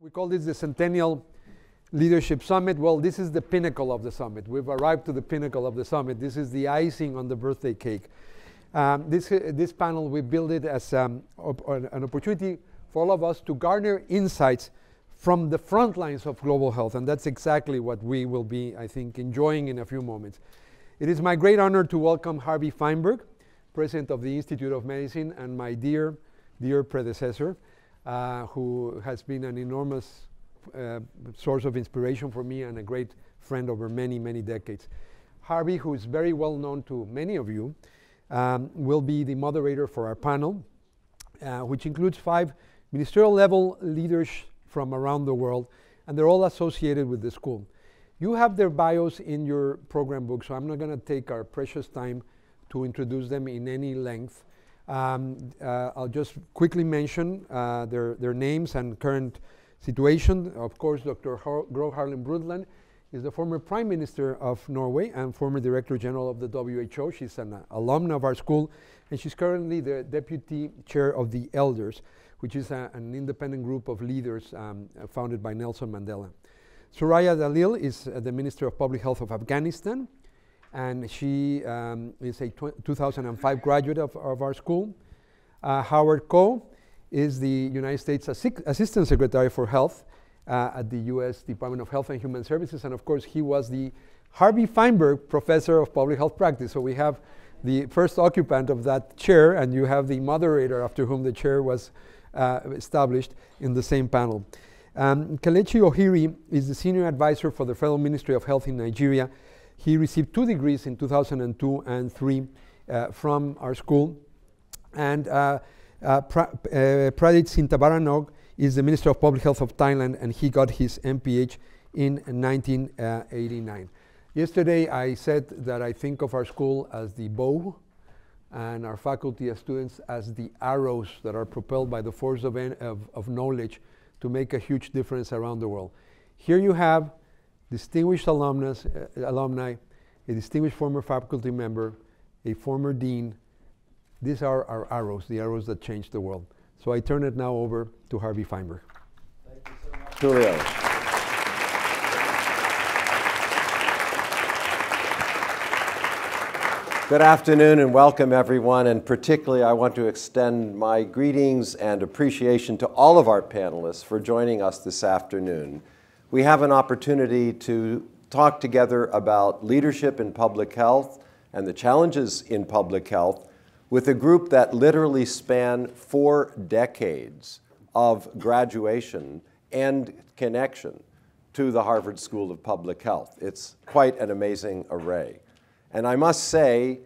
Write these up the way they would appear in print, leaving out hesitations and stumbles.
We call this the Centennial Leadership Summit. Well, this is the pinnacle of the summit. We've arrived to the pinnacle of the summit. This is the icing on the birthday cake. This panel, we built it as an opportunity for all of us to garner insights from the front lines of global health, and that's exactly what we will be, I think, enjoying in a few moments. It is my great honor to welcome Harvey Feinberg, President of the Institute of Medicine, and my dear predecessor, who has been an enormous source of inspiration for me and a great friend over many, many decades. Harvey, who is very well known to many of you, will be the moderator for our panel, which includes 5 ministerial level leaders from around the world, and they're all associated with the school. You have their bios in your program book, so I'm not going to take our precious time to introduce them in any length. I'll just quickly mention their names and current situation. Of course, Dr. Gro Harlem Brundtland is the former Prime Minister of Norway and former Director General of the WHO. She's an alumna of our school, and she's currently the Deputy Chair of the Elders, which is an independent group of leaders founded by Nelson Mandela. Soraya Dalil is the Minister of Public Health of Afghanistan, and she is a 2005 graduate of our school. Howard Koh is the United States Assistant Secretary for Health at the US Department of Health and Human Services, and of course he was the Harvey Feinberg Professor of Public Health Practice. So we have the first occupant of that chair, and you have the moderator after whom the chair was established in the same panel. Kelechi Ohiri is the Senior Advisor for the Federal Ministry of Health in Nigeria. He received 2 degrees in 2002 and 3 from our school. And Pradit Sintabaranog is the Minister of Public Health of Thailand, and he got his MPH in 1989. Yesterday I said that I think of our school as the bow and our faculty as students as the arrows that are propelled by the force of knowledge to make a huge difference around the world. Here you have distinguished alumni, a distinguished former faculty member, a former dean. These are our arrows, the arrows that change the world. So I turn it now over to Harvey Feinberg. Thank you so much, Julio. Good afternoon and welcome everyone, and particularly I want to extend my greetings and appreciation to all of our panelists for joining us this afternoon. We have an opportunity to talk together about leadership in public health and the challenges in public health with a group that literally span 4 decades of graduation and connection to the Harvard School of Public Health. It's quite an amazing array. And I must say,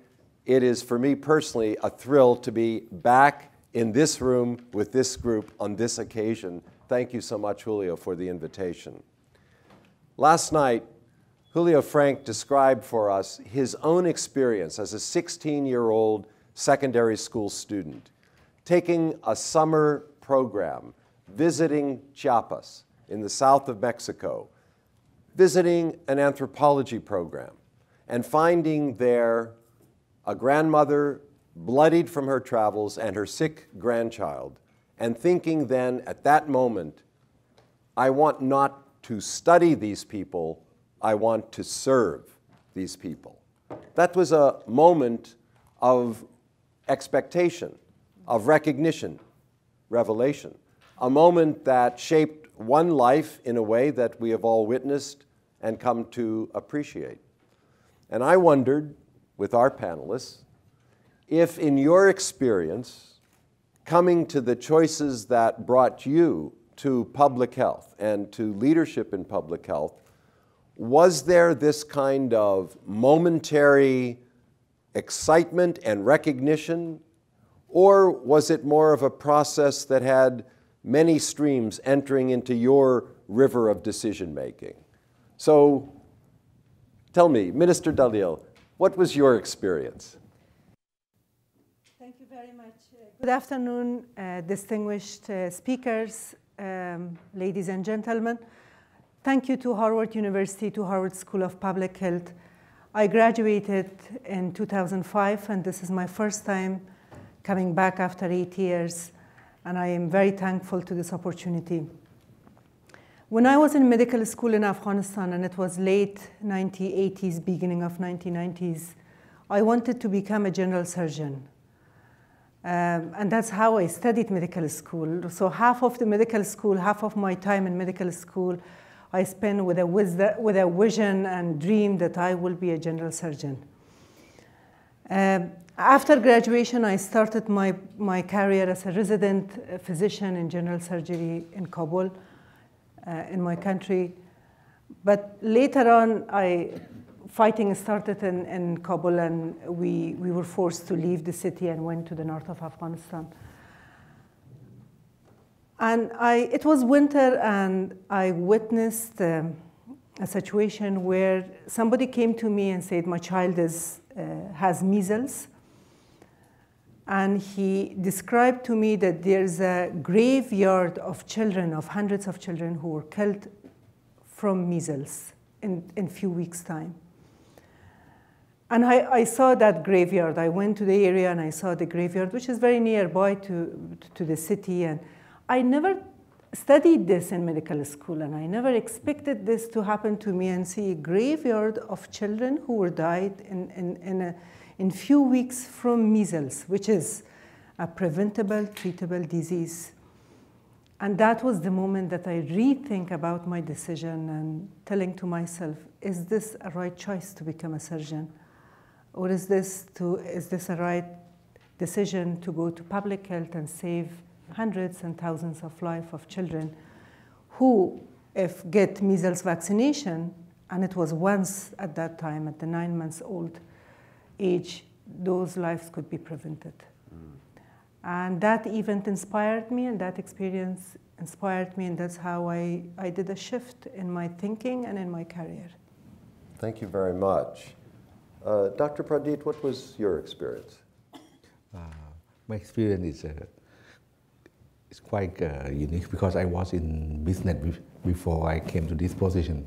it is for me personally a thrill to be back in this room with this group on this occasion. Thank you so much, Julio, for the invitation. Last night, Julio Frank described for us his own experience as a 16-year-old secondary school student, taking a summer program, visiting Chiapas in the south of Mexico, visiting an anthropology program, and finding there a grandmother bloodied from her travels and her sick grandchild, and thinking then at that moment, I want not to study these people, I want to serve these people. That was a moment of expectation, of recognition, revelation, a moment that shaped one life in a way that we have all witnessed and come to appreciate. And I wondered, with our panelists, if in your experience, coming to the choices that brought you to public health and to leadership in public health, was there this kind of momentary excitement and recognition, or was it more of a process that had many streams entering into your river of decision making? So tell me, Minister Dalil, what was your experience? Thank you very much. Good afternoon, distinguished speakers, ladies and gentlemen. Thank you to Harvard University, to Harvard School of Public Health. I graduated in 2005, and this is my first time coming back after 8 years, and I am very thankful to this opportunity. When I was in medical school in Afghanistan, and it was late 1980s, beginning of 1990s, I wanted to become a general surgeon. And that's how I studied medical school. So half of the medical school, half of my time in medical school, I spent with a vision and dream that I will be a general surgeon. After graduation, I started my career as a resident physician in general surgery in Kabul, in my country. But later on, fighting started in Kabul, and we were forced to leave the city and went to the north of Afghanistan. And it was winter, and I witnessed a situation where somebody came to me and said, my child has measles. And he described to me that there's a graveyard of children, of hundreds of children who were killed from measles in few weeks' time. And I saw that graveyard. I went to the area and I saw the graveyard, which is very nearby to the city. And I never studied this in medical school, and I never expected this to happen to me and see a graveyard of children who were died in few weeks from measles, which is a preventable, treatable disease. And that was the moment that I rethink about my decision and telling to myself, is this a right choice to become a surgeon? Or is this a right decision to go to public health and save hundreds and thousands of lives of children who, if get measles vaccination, and it was once at that time, at the 9 months old age, those lives could be prevented. And that event inspired me, and that experience inspired me, and that's how I did a shift in my thinking and in my career. Thank you very much. Dr. Pradit, what was your experience? My experience is quite unique because I was in business before I came to this position.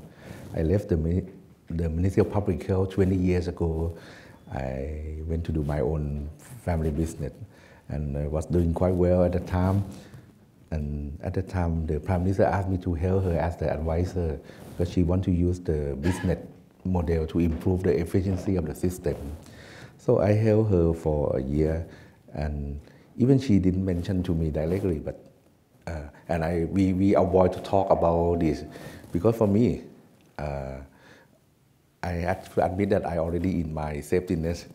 I left the Ministry of Public Health 20 years ago. I went to do my own family business, and I was doing quite well at the time. And at the time, the Prime Minister asked me to help her as the advisor because she wanted to use the business model to improve the efficiency of the system. So I helped her for a year, and even she didn't mention to me directly, but we avoid to talk about this because for me, I have to admit that I already in my safety net,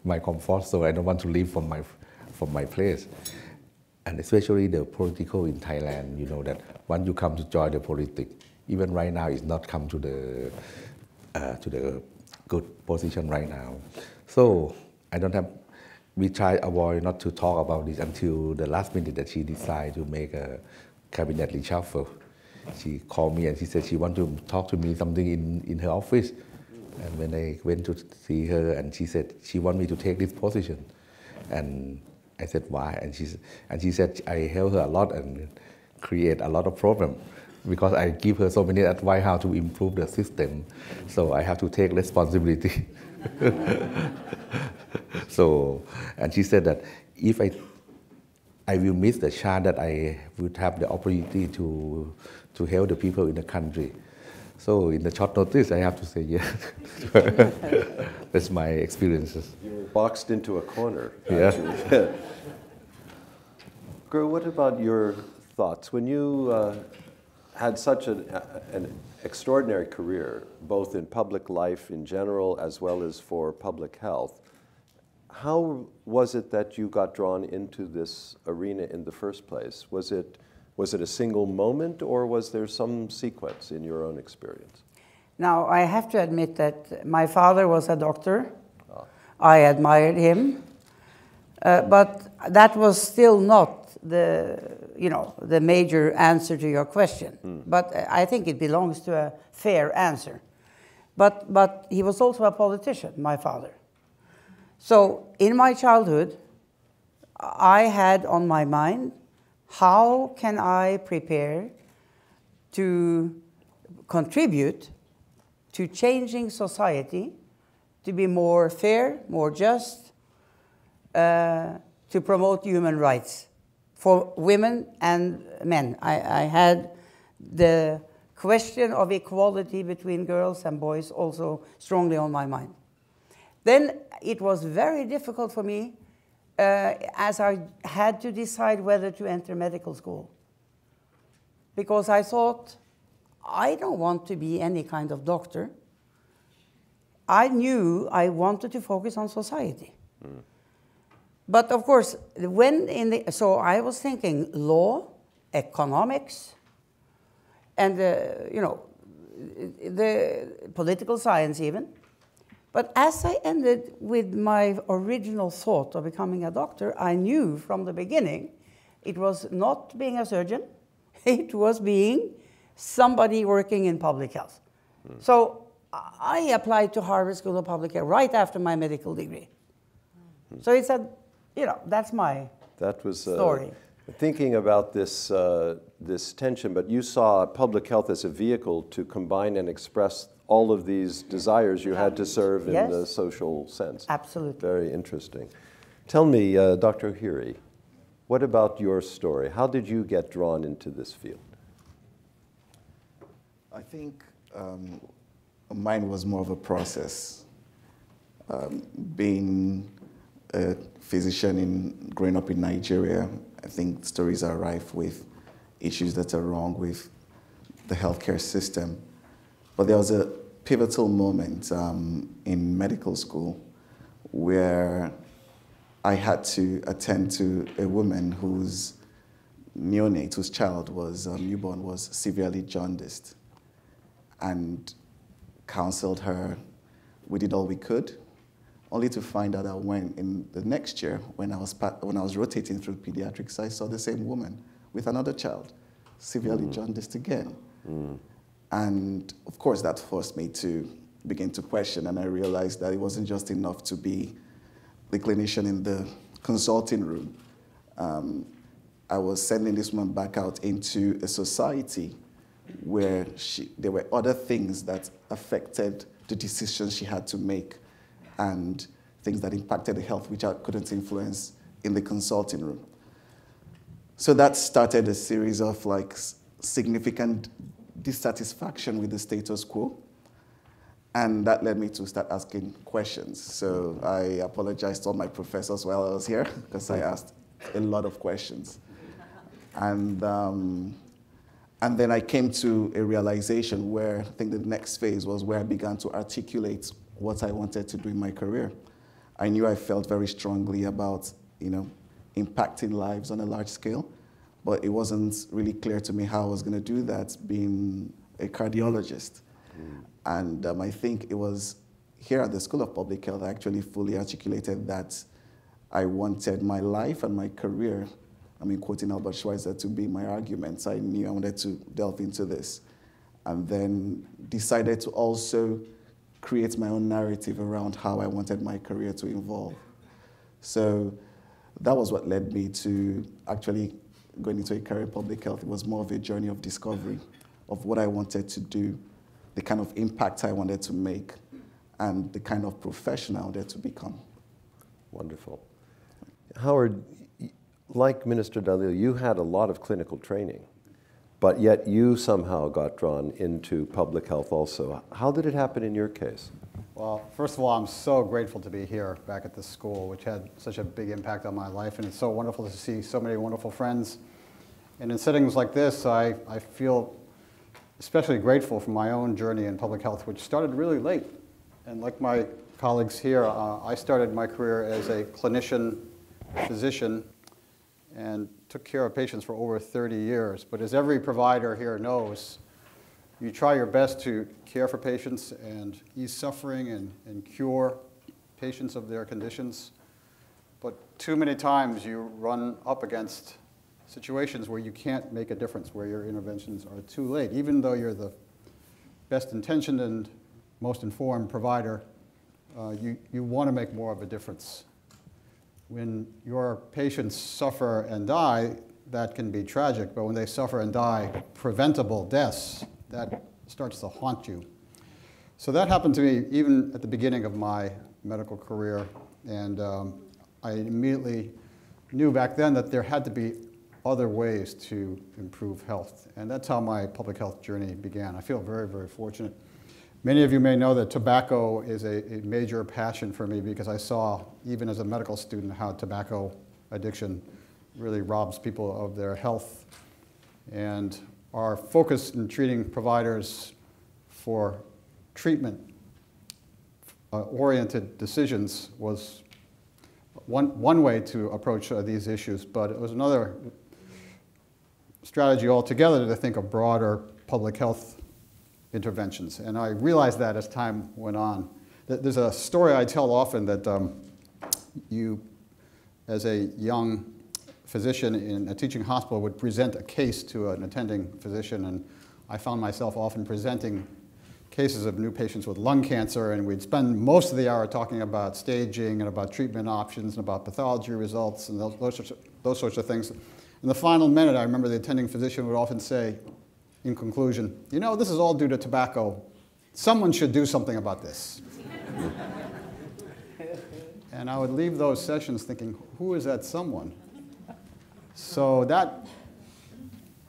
my comfort zone. I don't want to leave from my place. And especially the political in Thailand, you know that once you come to join the politics, even right now it's not come to the good position right now. So we try avoid not to talk about this until the last minute that she decided to make a cabinet reshuffle. She called me and she said she wanted to talk to me something in her office. And when I went to see her, and she said she wanted me to take this position. And I said, why? And she said I help her a lot and create a lot of problems because I give her so many advice how to improve the system. So I have to take responsibility. So, and she said that if I will miss the chance that I would have the opportunity to help the people in the country. So in the short notice, I have to say yes. That's my experiences. You were boxed into a corner. Yeah. Guru, what about your thoughts? When you had such an extraordinary career, both in public life in general as well as for public health, how was it that you got drawn into this arena in the first place? Was it a single moment, or was there some sequence in your own experience? Now, I have to admit that my father was a doctor. I admired him, but that was still not the major answer to your question. But I think it belongs to a fair answer. But he was also a politician, my father. So in my childhood, I had on my mind, how can I prepare to contribute to changing society to be more fair, more just, to promote human rights for women and men. I had the question of equality between girls and boys also strongly on my mind. Then it was very difficult for me as I had to decide whether to enter medical school. Because I thought, I don't want to be any kind of doctor. I knew I wanted to focus on society. Mm. But of course, so I was thinking law, economics, and the political science even. But as I ended with my original thought of becoming a doctor, I knew from the beginning it was not being a surgeon, it was being somebody working in public health. Mm. So I applied to Harvard School of Public Health right after my medical degree. Mm. So it's that's my story. Thinking about this, this tension, but you saw public health as a vehicle to combine and express all of these desires you had to serve in the social sense. Absolutely. Very interesting. Tell me, Dr. Ohiri, what about your story? How did you get drawn into this field? I think mine was more of a process. Being a physician growing up in Nigeria, I think stories are rife with issues that are wrong with the healthcare system. But there was a pivotal moment in medical school where I had to attend to a woman whose neonate, whose child was newborn, was severely jaundiced, and counseled her. We did all we could, only to find out that when in the next year, when I was rotating through pediatrics, I saw the same woman with another child, severely jaundiced again. Mm. And of course, that forced me to begin to question, and I realized that it wasn't just enough to be the clinician in the consulting room. I was sending this woman back out into a society where there were other things that affected the decisions she had to make and things that impacted the health which I couldn't influence in the consulting room. So that started a series of significant dissatisfaction with the status quo. And that led me to start asking questions. So I apologized to all my professors while I was here because I asked a lot of questions. And then I came to a realization where I think the next phase was where I began to articulate what I wanted to do in my career. I knew I felt very strongly about, impacting lives on a large scale, but it wasn't really clear to me how I was going to do that being a cardiologist. Mm. And I think it was here at the School of Public Health I actually fully articulated that I wanted my life and my career, quoting Albert Schweitzer, to be my arguments. I knew I wanted to delve into this. And then decided to also create my own narrative around how I wanted my career to evolve. So that was what led me to actually going into a career in public health. It was more of a journey of discovery of what I wanted to do, the kind of impact I wanted to make, and the kind of professional I wanted to become. Wonderful. Howard, like Minister Dalil, you had a lot of clinical training, but yet you somehow got drawn into public health also. How did it happen in your case? Well, first of all, I'm so grateful to be here back at this school, which had such a big impact on my life, and it's so wonderful to see so many wonderful friends. And in settings like this, I feel especially grateful for my own journey in public health, which started really late. And like my colleagues here, I started my career as a clinician, physician, and took care of patients for over 30 years. But as every provider here knows, you try your best to care for patients and ease suffering and cure patients of their conditions. But too many times you run up against situations where you can't make a difference, where your interventions are too late. Even though you're the best intentioned and most informed provider, you want to make more of a difference. When your patients suffer and die, that can be tragic, but when they suffer and die, preventable deaths, that starts to haunt you. So that happened to me even at the beginning of my medical career, and I immediately knew back then that there had to be other ways to improve health. And that's how my public health journey began. I feel very, very fortunate. Many of you may know that tobacco is a major passion for me because I saw, even as a medical student, how tobacco addiction really robs people of their health. And our focus in treating providers for treatment-oriented decisions was one way to approach these issues, but it was another strategy altogether to think of broader public health interventions. And I realized that as time went on. There's a story I tell often that you, as a young physician in a teaching hospital, would present a case to an attending physician, and I found myself often presenting cases of new patients with lung cancer, and we'd spend most of the hour talking about staging and about treatment options and about pathology results and those sorts of things. In the final minute, I remember the attending physician would often say, in conclusion, you know, this is all due to tobacco. Someone should do something about this. And I would leave those sessions thinking, who is that someone? So that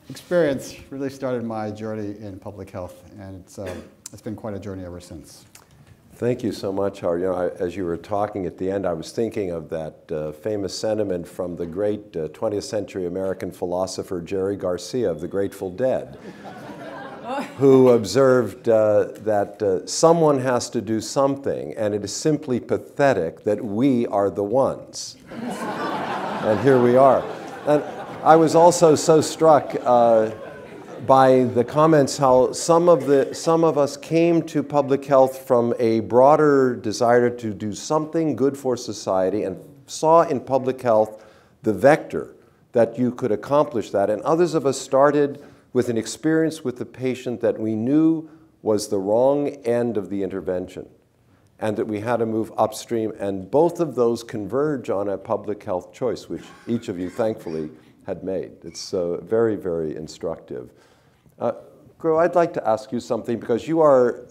experience really started my journey in public health, and it's been quite a journey ever since. Thank you so much, Howard. You know, as you were talking at the end, I was thinking of that famous sentiment from the great 20th century American philosopher Jerry Garcia of the Grateful Dead, who observed that someone has to do something, and it is simply pathetic that we are the ones. And here we are. And I was also so struck by the comments how some of us came to public health from a broader desire to do something good for society and saw in public health the vector that you could accomplish that. And others of us started with an experience with the patient that we knew was the wrong end of the intervention and that we had to move upstream. And both of those converge on a public health choice, which each of you thankfully had made. It's very, very instructive. Gro, I'd like to ask you something because you are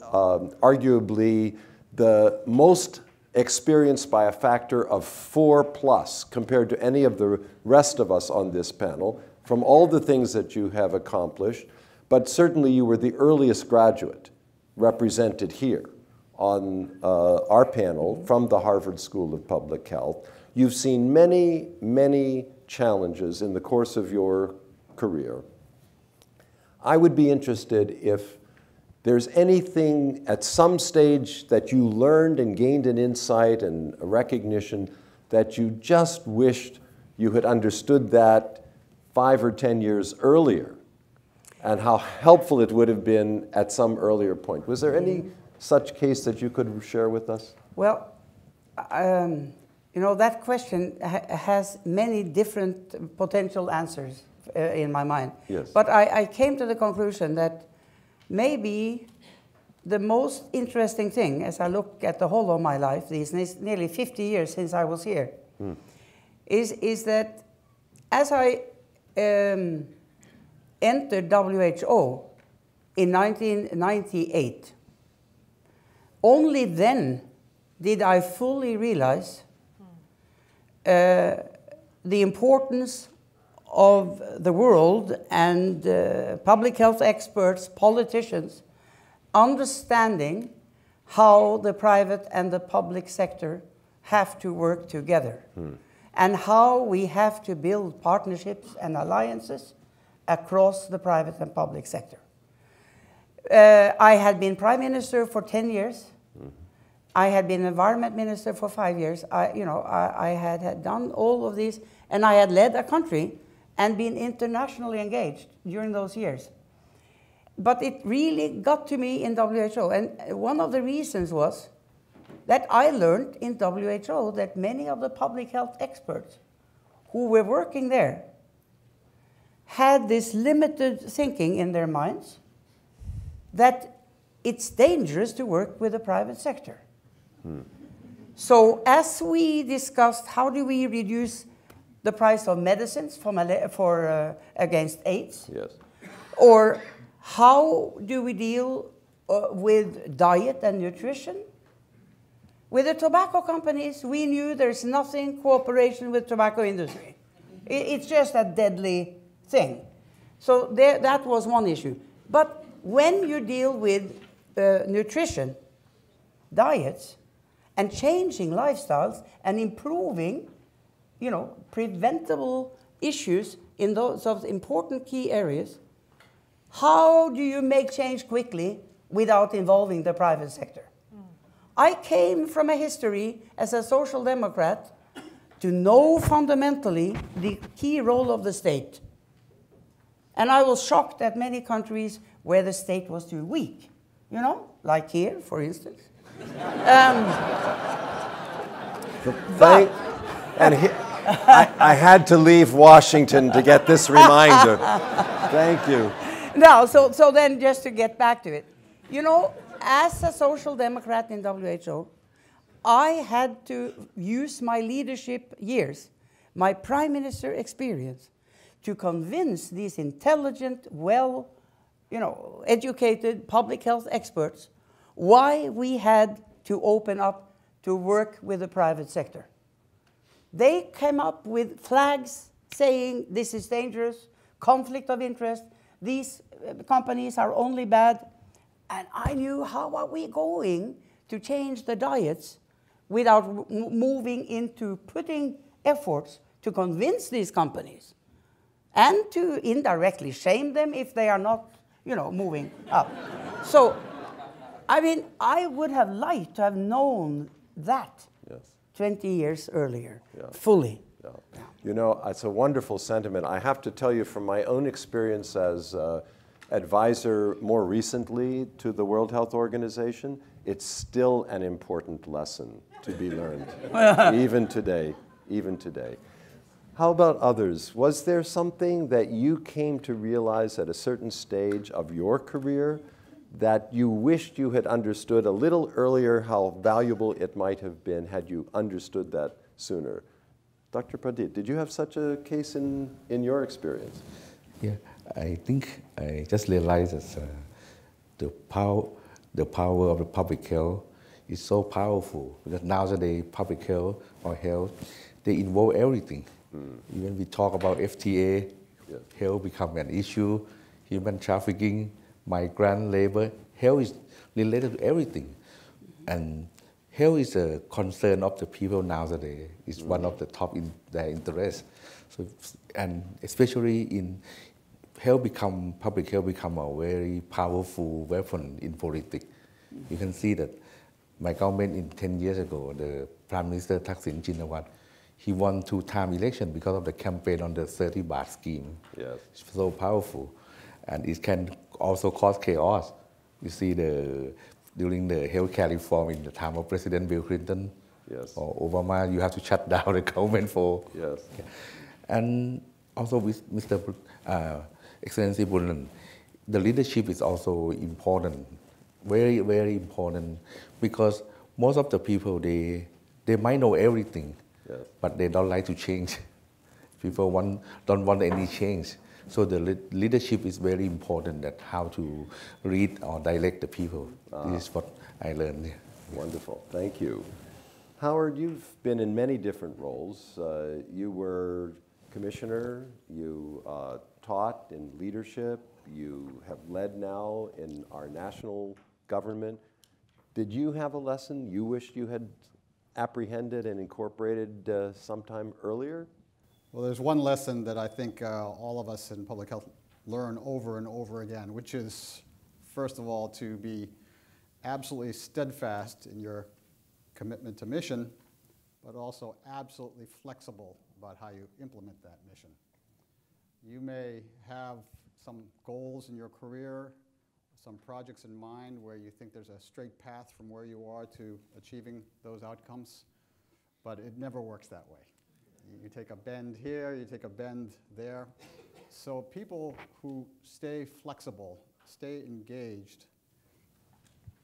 arguably the most experienced by a factor of 4+ compared to any of the rest of us on this panel from all the things that you have accomplished, but certainly you were the earliest graduate represented here on our panel from the Harvard School of Public Health. You've seen many, many challenges in the course of your career. I would be interested if there's anything at some stage that you learned and gained an insight and a recognition that you just wished you had understood that 5 or 10 years earlier, and how helpful it would have been at some earlier point. Was there any such case that you could share with us? Well, you know, that question has many different potential answers in my mind. Yes. But I came to the conclusion that maybe the most interesting thing, as I look at the whole of my life, these nearly 50 years since I was here, is that as I entered WHO in 1998, only then did I fully realize the importance of the world and public health experts, politicians, understanding how the private and the public sector have to work together and how we have to build partnerships and alliances across the private and public sector. I had been Prime Minister for 10 years. I had been Environment Minister for 5 years. I had done all of these, and I had led a country and been internationally engaged during those years. But it really got to me in WHO, and one of the reasons was that I learned in WHO that many of the public health experts who were working there had this limited thinking in their minds that it's dangerous to work with the private sector. So as we discussed, how do we reduce the price of medicines against AIDS? Yes. Or how do we deal with diet and nutrition? With the tobacco companies, we knew there's nothing cooperation with tobacco industry. It's just a deadly thing. So that was one issue. But when you deal with nutrition, diets, and changing lifestyles and improving, preventable issues in those important key areas, how do you make change quickly without involving the private sector? I came from a history as a social democrat to know fundamentally the key role of the state. And I was shocked at many countries where the state was too weak, like here, for instance. I had to leave Washington to get this reminder. Thank you. No, so then just to get back to it, as a social democrat in WHO, I had to use my leadership years, my prime minister experience, to convince these intelligent, educated public health experts why we had to open up to work with the private sector. They came up with flags saying this is dangerous, conflict of interest, these companies are only bad. And I knew, how are we going to change the diets without moving into putting efforts to convince these companies and to indirectly shame them if they are not, moving up. So, I would have liked to have known that 20 years earlier, fully. Yeah. It's a wonderful sentiment. I have to tell you from my own experience as advisor more recently to the World Health Organization, it's still an important lesson to be learned, even today. How about others? Was there something that you came to realize at a certain stage of your career that you wished you had understood a little earlier, how valuable it might have been had you understood that sooner? Dr. Pradip, did you have such a case in your experience? Yeah, I think I just realized that the power of the public health is so powerful because nowadays public health or health, they involve everything. Even we talk about FTA, health become an issue, human trafficking, migrant labor, health is related to everything. And health is a concern of the people nowadays. It's one of the top in their interest. So, and especially in public health become a very powerful weapon in politics. You can see that my government in 10 years ago, the Prime Minister Thaksin Shinawatra, he won 2-time election because of the campaign on the 30 baht scheme. Yes. It's so powerful. And it can also cause chaos. You see during the healthcare reform in the time of President Bill Clinton or Obama, you have to shut down the government for. Yes. And also with Mr. Excellency Bulan, the leadership is also important, very, very important, because most of the people, they might know everything, but they don't like to change. People don't want any change. So the leadership is very important, that how to lead or direct the people. This is what I learned. Wonderful, thank you. Howard, you've been in many different roles. You were commissioner, you taught in leadership, you have led now in our national government. Did you have a lesson you wished you had apprehended and incorporated sometime earlier? Well, there's one lesson that I think all of us in public health learn over and over again, which is, first of all, to be absolutely steadfast in your commitment to mission, but also absolutely flexible about how you implement that mission. You may have some goals in your career, some projects in mind where you think there's a straight path from where you are to achieving those outcomes, but it never works that way. You take a bend here, you take a bend there. So people who stay flexible, stay engaged,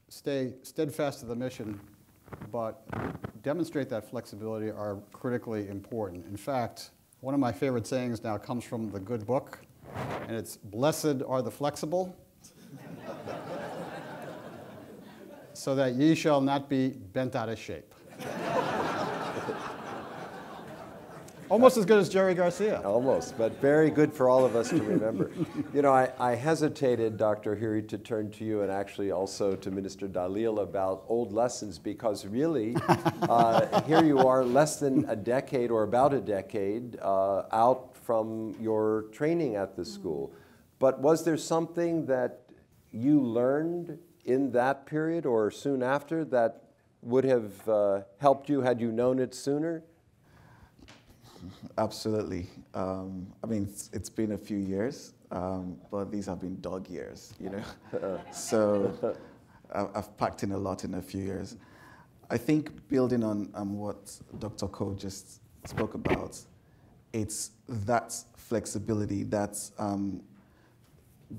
stay steadfast to the mission, but demonstrate that flexibility are critically important. In fact, one of my favorite sayings now comes from the Good Book, and it's, "Blessed are the flexible, so that ye shall not be bent out of shape." Almost as good as Jerry Garcia. Almost, but very good for all of us to remember. You know, I hesitated, Dr. Hiri, to turn to you and actually also to Minister Dalil about old lessons because really, here you are less than a decade or about a decade out from your training at the school. But was there something that you learned in that period or soon after that would have helped you had you known it sooner? Absolutely. I mean, it's been a few years, but these have been dog years, you know. So I've packed in a lot in a few years. I think building on what Dr. Ko just spoke about, it's that flexibility, that's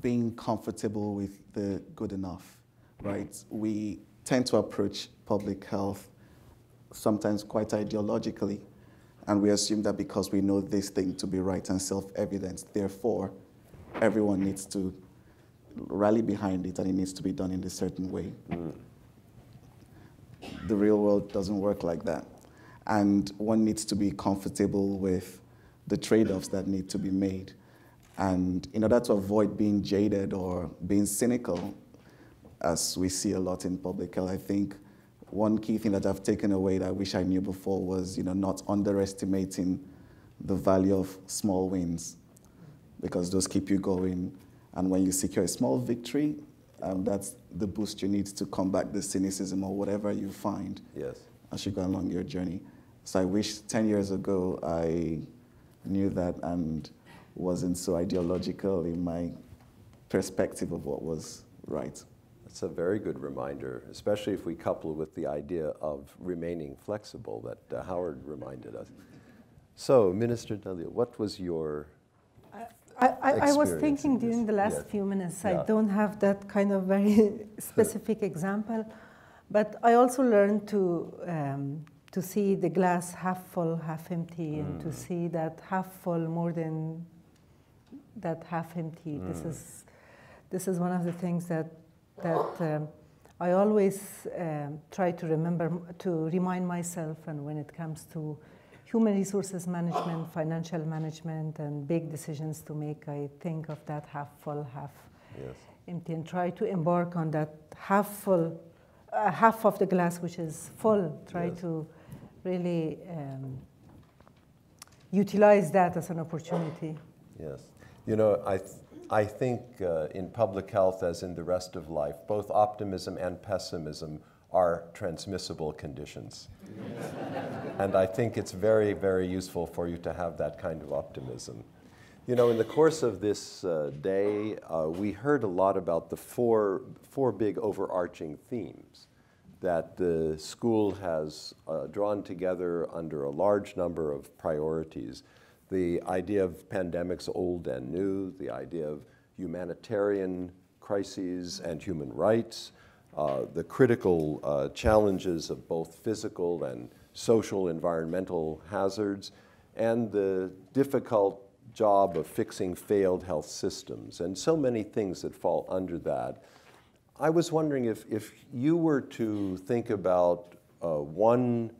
being comfortable with the good enough, right? We tend to approach public health sometimes quite ideologically, and we assume that because we know this thing to be right and self-evident, therefore, everyone needs to rally behind it and it needs to be done in a certain way. The real world doesn't work like that. And one needs to be comfortable with the trade-offs that need to be made. And in order to avoid being jaded or being cynical, as we see a lot in public health, I think one key thing that I've taken away that I wish I knew before was, you know, not underestimating the value of small wins, because those keep you going. And when you secure a small victory, that's the boost you need to combat the cynicism or whatever you find as you go along your journey. So I wish 10 years ago I knew that and wasn't so ideological in my perspective of what was right. That's a very good reminder, especially if we couple it with the idea of remaining flexible that Howard reminded us. So, Minister Dalil, what was your I was thinking during the last few minutes, I don't have that kind of very specific example, but I also learned to see the glass half full, half empty, and to see that half full more than that half empty. This is one of the things that I always try to remember, to remind myself, and when it comes to human resources management, financial management, and big decisions to make, I think of that half full, half empty, and try to embark on that half full, half of the glass which is full, try to really utilize that as an opportunity. Yes. You know, I think in public health, as in the rest of life, both optimism and pessimism are transmissible conditions. And I think it's very, very useful for you to have that kind of optimism. You know, in the course of this day, we heard a lot about the four big overarching themes that the school has drawn together under a large number of priorities. The idea of pandemics old and new, the idea of humanitarian crises and human rights, the critical challenges of both physical and social environmental hazards, and the difficult job of fixing failed health systems, and so many things that fall under that. I was wondering if you were to think about one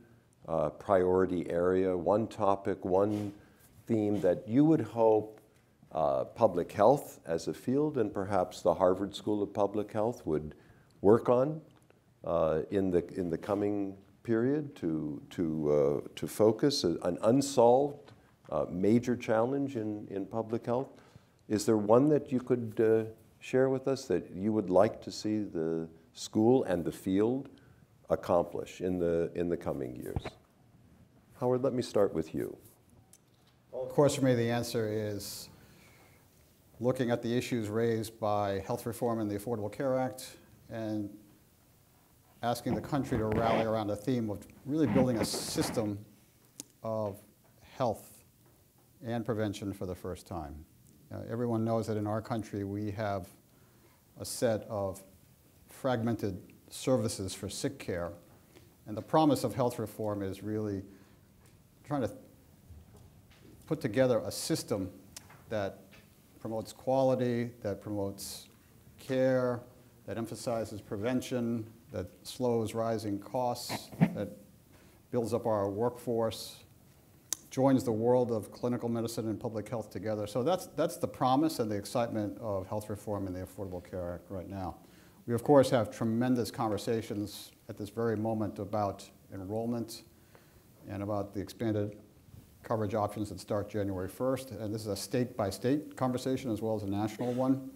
priority area, one topic, one theme that you would hope public health as a field and perhaps the Harvard School of Public Health would work on in the coming period to focus an unsolved major challenge in public health. Is there one that you could share with us that you would like to see the school and the field accomplish in the coming years? Howard, let me start with you. Well, of course, for me, the answer is looking at the issues raised by health reform and the Affordable Care Act, and asking the country to rally around a theme of really building a system of health and prevention for the first time. Everyone knows that in our country we have a set of fragmented services for sick care, and the promise of health reform is really trying to put together a system that promotes quality, that promotes care, that emphasizes prevention, that slows rising costs, that builds up our workforce joins the world of clinical medicine and public health together. So that's the promise and the excitement of health reform in the Affordable Care Act right now. We, of course, have tremendous conversations at this very moment about enrollment and about the expanded coverage options that start January 1st. And this is a state-by-state conversation as well as a national one.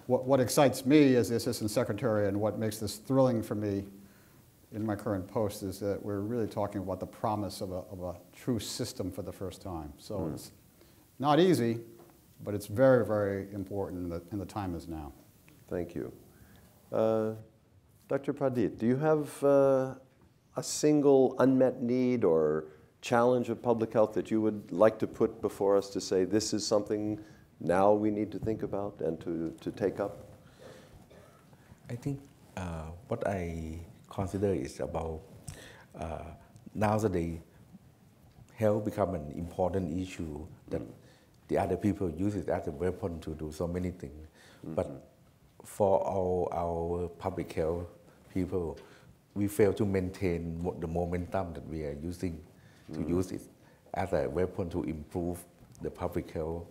What excites me as the Assistant Secretary and what makes this thrilling for me in my current post is that we're really talking about the promise of a true system for the first time. So it's not easy, but it's very, very important, and the time is now. Thank you. Dr. Pradip, do you have a single unmet need or challenge of public health that you would like to put before us to say this is something now we need to think about and to take up? I think what I consider is about nowadays health become an important issue that the other people use it as a weapon to do so many things. But for our public health people, we fail to maintain the momentum that we are using to use it as a weapon to improve the public health.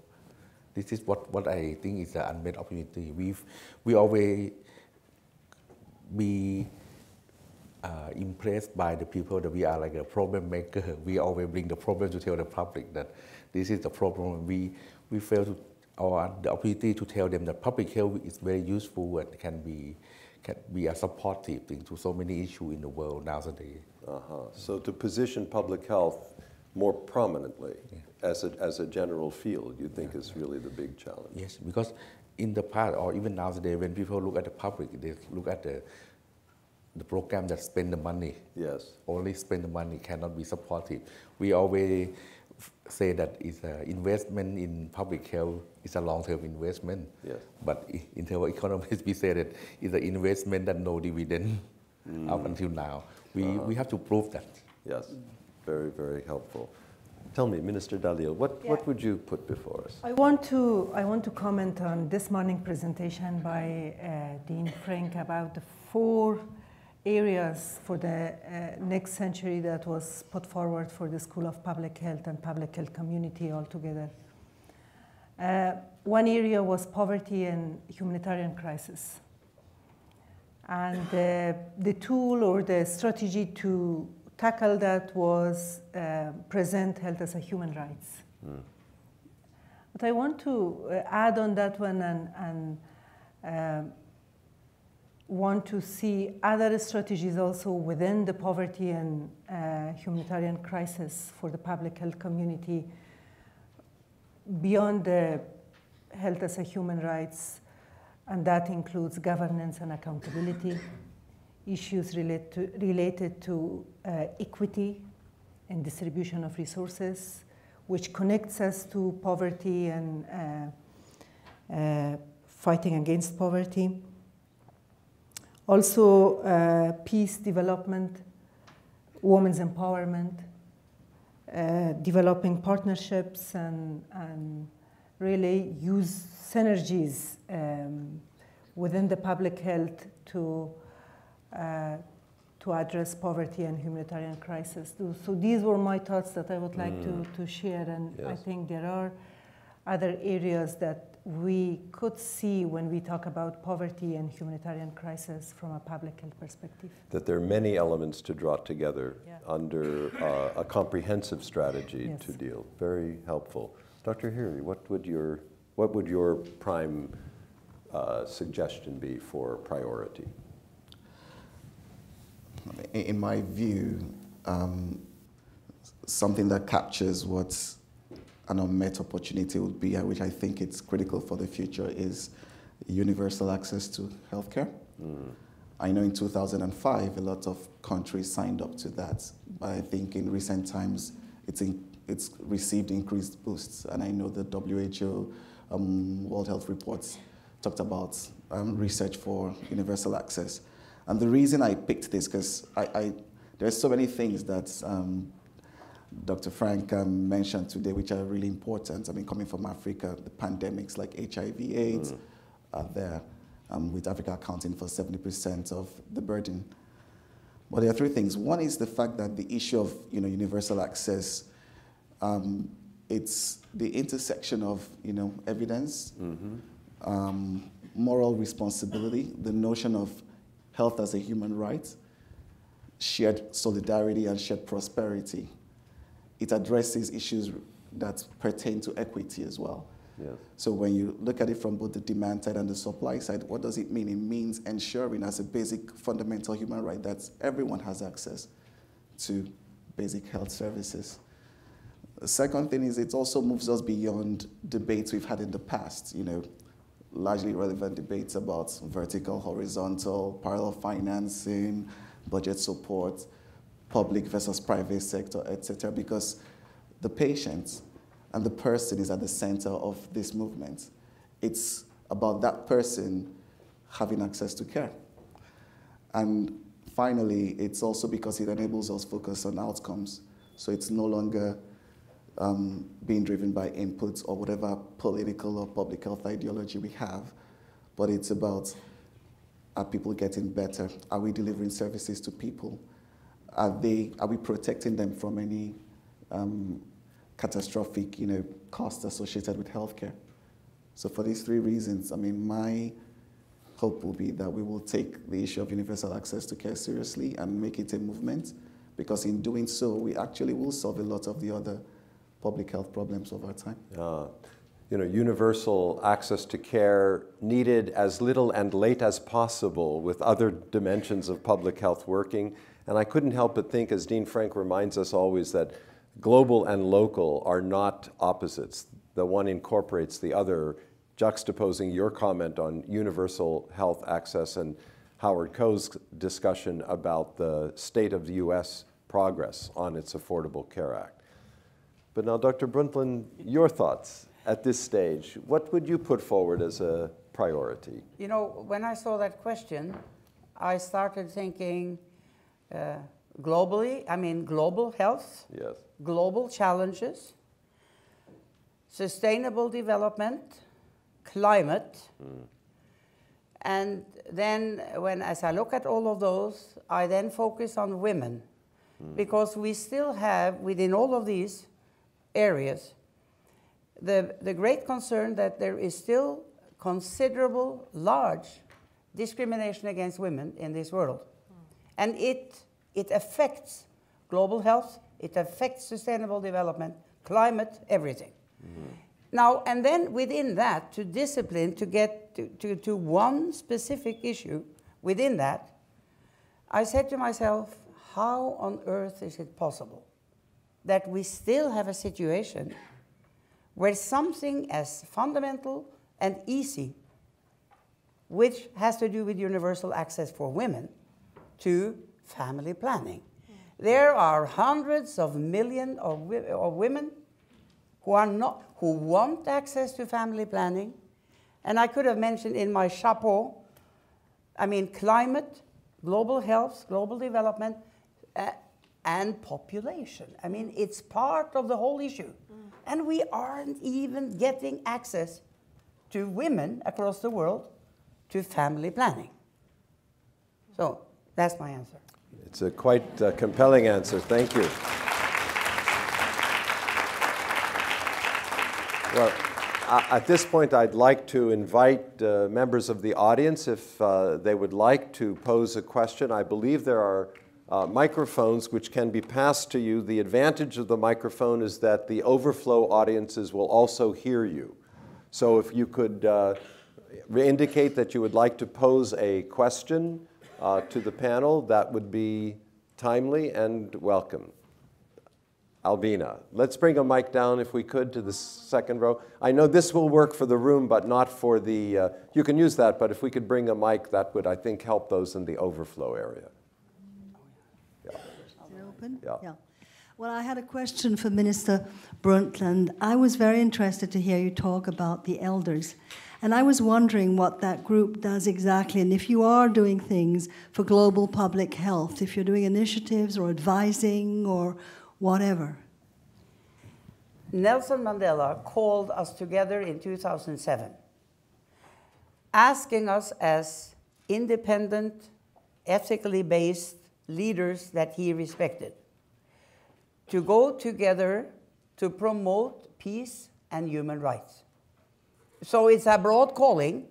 This is what I think is an unmet opportunity. We always be impressed by the people that we are like a problem maker. We always bring the problem to tell the public that this is the problem. We fail to, or the opportunity to tell them that public health is very useful and can be a supportive thing to so many issues in the world nowadays. So to position public health more prominently as a general field, you think is really the big challenge? Yes, because in the past or even nowadays, when people look at the public, they look at the program that spend the money. Yes. Only spend the money cannot be supportive. We always say that it's an investment in public health. It's a long-term investment. Yes. But in terms of economics, we say that it's an investment that no dividend up until now. We have to prove that. Yes. Very, very helpful. Tell me, Minister Dalil, what would you put before us? I want to comment on this morning presentation by Dean Frank about the 4 areas for the next century that was put forward for the School of Public Health and Public Health community altogether. One area was poverty and humanitarian crisis. And the tool or the strategy to tackle that was present health as a human rights. But I want to add on that one and want to see other strategies also within the poverty and humanitarian crisis for the public health community beyond the health as a human rights, and that includes governance and accountability, issues related to equity and distribution of resources, which connects us to poverty and fighting against poverty. Also, peace development, women's empowerment, developing partnerships and really use synergies within the public health to address poverty and humanitarian crisis. So these were my thoughts that I would like to share, and yes. I think there are other areas that we could see when we talk about poverty and humanitarian crisis from a public health perspective. That there are many elements to draw together under a comprehensive strategy to deal. Very helpful. Dr. Hirri, what would your prime suggestion be for priority? In my view, something that captures what's an unmet opportunity would be, which I think it's critical for the future, is universal access to healthcare. I know in 2005, a lot of countries signed up to that, but I think in recent times, it's received increased boosts. And I know the WHO World Health Reports talked about research for universal access. And the reason I picked this, because there's so many things that Dr. Frank mentioned today, which are really important. I mean, coming from Africa, the pandemics like HIV/AIDS are there, with Africa accounting for 70% of the burden. But there are 3 things. One is the fact that the issue of universal access It's the intersection of, evidence, moral responsibility, the notion of health as a human right, shared solidarity and shared prosperity. It addresses issues that pertain to equity as well. Yes. So when you look at it from both the demand side and the supply side, what does it mean? It means ensuring as a basic fundamental human right that everyone has access to basic health services. The second thing is it also moves us beyond debates we've had in the past, largely relevant debates about vertical, horizontal, parallel financing, budget support, public versus private sector, etc., because the patient and the person is at the center of this movement. It's about that person having access to care. And finally, it's also because it enables us focus on outcomes. So it's no longer being driven by inputs or whatever political or public health ideology we have, but it's about, are people getting better? Are we delivering services to people? Are we protecting them from any catastrophic, costs associated with healthcare? So for these three reasons, my hope will be that we will take the issue of universal access to care seriously and make it a movement, because in doing so, we actually will solve a lot of the other public health problems over time. Universal access to care needed as little and late as possible, with other dimensions of public health working. And I couldn't help but think, as Dean Frank reminds us always, that global and local are not opposites. The one incorporates the other, juxtaposing your comment on universal health access and Howard Koh's discussion about the state of the US progress on its Affordable Care Act. But now, Dr. Brundtland, your thoughts at this stage. What would you put forward as a priority? When I saw that question, I started thinking globally, global health, yes, global challenges, sustainable development, climate. And then as I look at all of those, I then focus on women, because we still have, within all of these areas, the great concern that there is still considerable, large discrimination against women in this world. And it affects global health, it affects sustainable development, climate, everything. Now, and then within that, to discipline, to get to one specific issue within that, I said to myself, how on earth is it possible that we still have a situation where something as fundamental and easy, which has to do with universal access for women to family planning. There are hundreds of millions of women who want access to family planning. And I could have mentioned in my chapeau, climate, global health, global development, and population. It's part of the whole issue. And we aren't even getting access to women across the world to family planning. So that's my answer. It's a quite compelling answer. Thank you. Well, at this point, I'd like to invite members of the audience, if they would like to pose a question. I believe there are microphones which can be passed to you. The advantage of the microphone is that the overflow audiences will also hear you. So if you could indicate that you would like to pose a question to the panel, that would be timely and welcome. Albina, let's bring a mic down, if we could, to the second row. I know this will work for the room, but not for the, you can use that, but if we could bring a mic, that would, I think, help those in the overflow area. Is it open? Yeah. Well, I had a question for Minister Brundtland. I was very interested to hear you talk about the elders. And I was wondering what that group does exactly, and if you are doing things for global public health, if you're doing initiatives or advising or whatever. Nelson Mandela called us together in 2007, asking us as independent, ethically based leaders that he respected to go together to promote peace and human rights. So it's a broad calling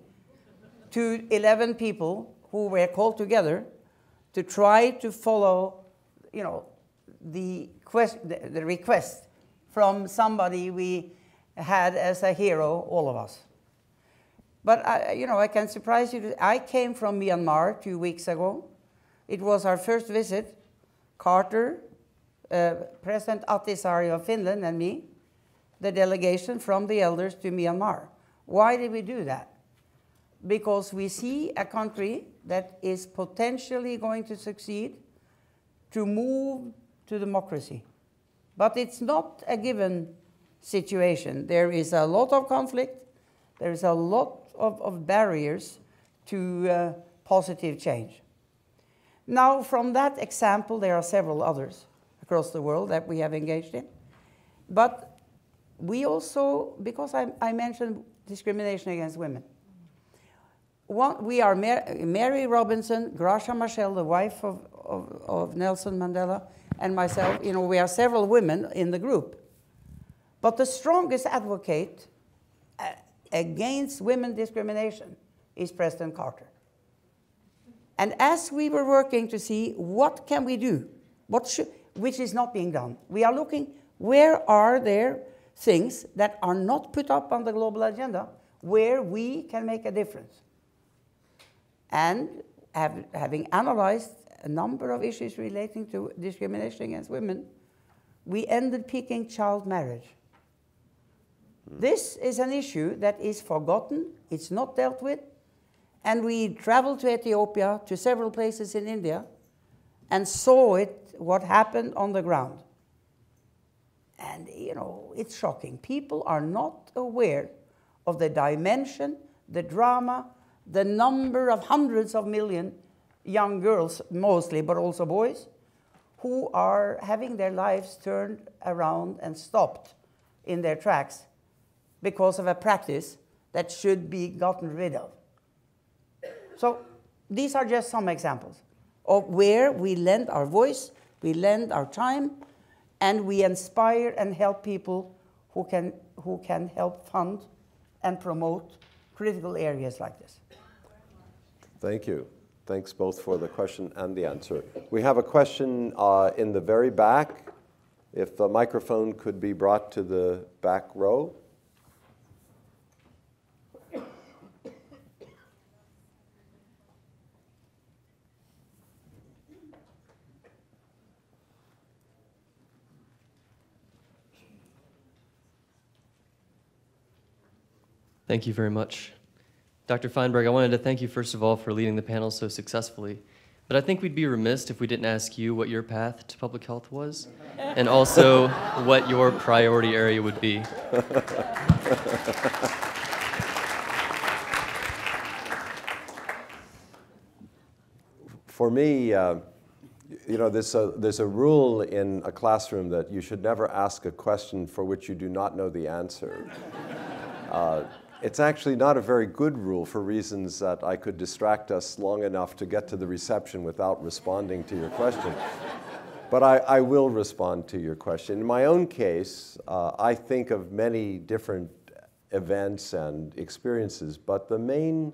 to 11 people who were called together to try to follow, the request from somebody we had as a hero, all of us. But I can surprise you. I came from Myanmar 2 weeks ago. It was our first visit. Carter, President Ahtisaari of Finland, and me, the delegation from the elders to Myanmar. Why did we do that? Because we see a country that is potentially going to succeed to move to democracy. But it's not a given situation. There is a lot of conflict. There is a lot of barriers to positive change. Now, from that example, there are several others across the world that we have engaged in. But we also, because I mentioned discrimination against women, we are Mary Robinson, Gracia Machel, the wife of Nelson Mandela, and myself. We are several women in the group. But the strongest advocate against women discrimination is President Carter. And as we were working to see what can we do, which is not being done, we are looking where are there things that are not put up on the global agenda where we can make a difference. And having analyzed a number of issues relating to discrimination against women, we ended picking child marriage. This is an issue that is forgotten, it's not dealt with, and we traveled to Ethiopia, to several places in India, and saw what happened on the ground. And, it's shocking. People are not aware of the dimension, the drama, the number of hundreds of million young girls, mostly, but also boys, who are having their lives turned around and stopped in their tracks because of a practice that should be gotten rid of. So these are just some examples of where we lend our voice, we lend our time, and we inspire and help people who can help fund and promote critical areas like this. Thank you. Thanks both for the question and the answer. We have a question in the very back. If the microphone could be brought to the back row. Thank you very much. Dr. Feinberg, I wanted to thank you, first of all, for leading the panel so successfully. But I think we'd be remiss if we didn't ask you what your path to public health was, and also what your priority area would be. For me, there's a rule in a classroom that you should never ask a question for which you do not know the answer. It's actually not a very good rule for reasons that I could distract us long enough to get to the reception without responding to your question. But I will respond to your question. In my own case, I think of many different events and experiences, but the main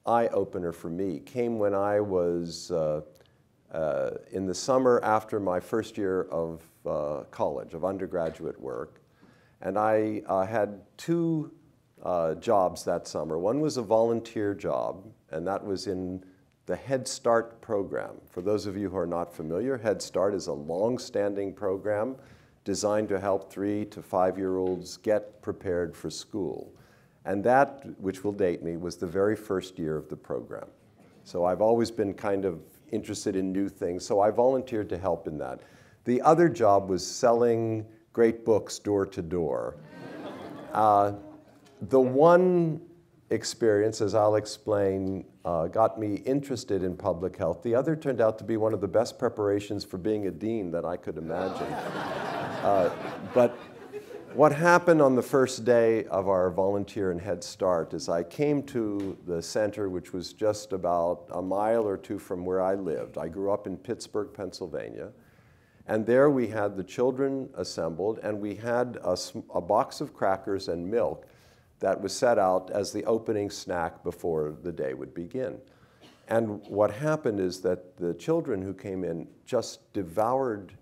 eye-opener for me came when I was in the summer after my first year of college, of undergraduate work. And I had two jobs that summer. One was a volunteer job, and that was in the Head Start program. For those of you who are not familiar, Head Start is a long-standing program designed to help 3 to 5-year-olds get prepared for school. And that, which will date me, was the very first year of the program. So I've always been kind of interested in new things, so I volunteered to help in that. The other job was selling great books door to door. The one experience, as I'll explain, got me interested in public health. The other turned out to be one of the best preparations for being a dean that I could imagine. But what happened on the first day of our volunteer and Head Start is I came to the center, which was just about a mile or two from where I lived. I grew up in Pittsburgh, Pennsylvania. And there we had the children assembled, and we had a box of crackers and milk that was set out as the opening snack before the day would begin. And what happened is that the children who came in just devoured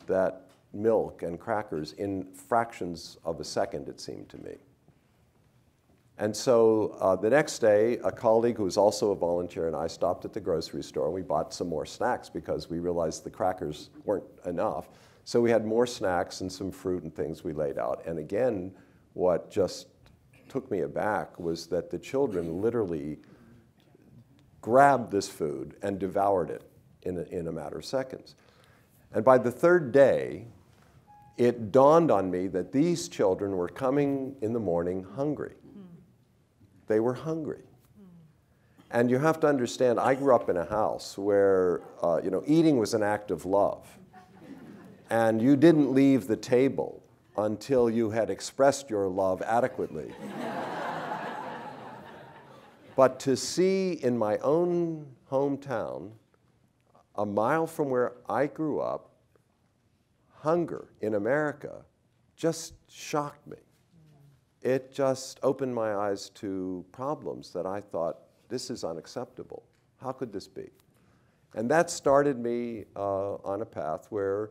that milk and crackers in fractions of a second, it seemed to me. And so the next day, a colleague who was also a volunteer and I stopped at the grocery store and we bought some more snacks because we realized the crackers weren't enough. So we had more snacks and some fruit and things we laid out. And again, what just took me aback was that the children literally grabbed this food and devoured it in a matter of seconds. And by the third day, it dawned on me that these children were coming in the morning hungry. They were hungry. And you have to understand, I grew up in a house where eating was an act of love. And you didn't leave the table until you had expressed your love adequately. But to see in my own hometown, a mile from where I grew up, hunger in America just shocked me. It just opened my eyes to problems that I thought, this is unacceptable. How could this be? And that started me on a path where,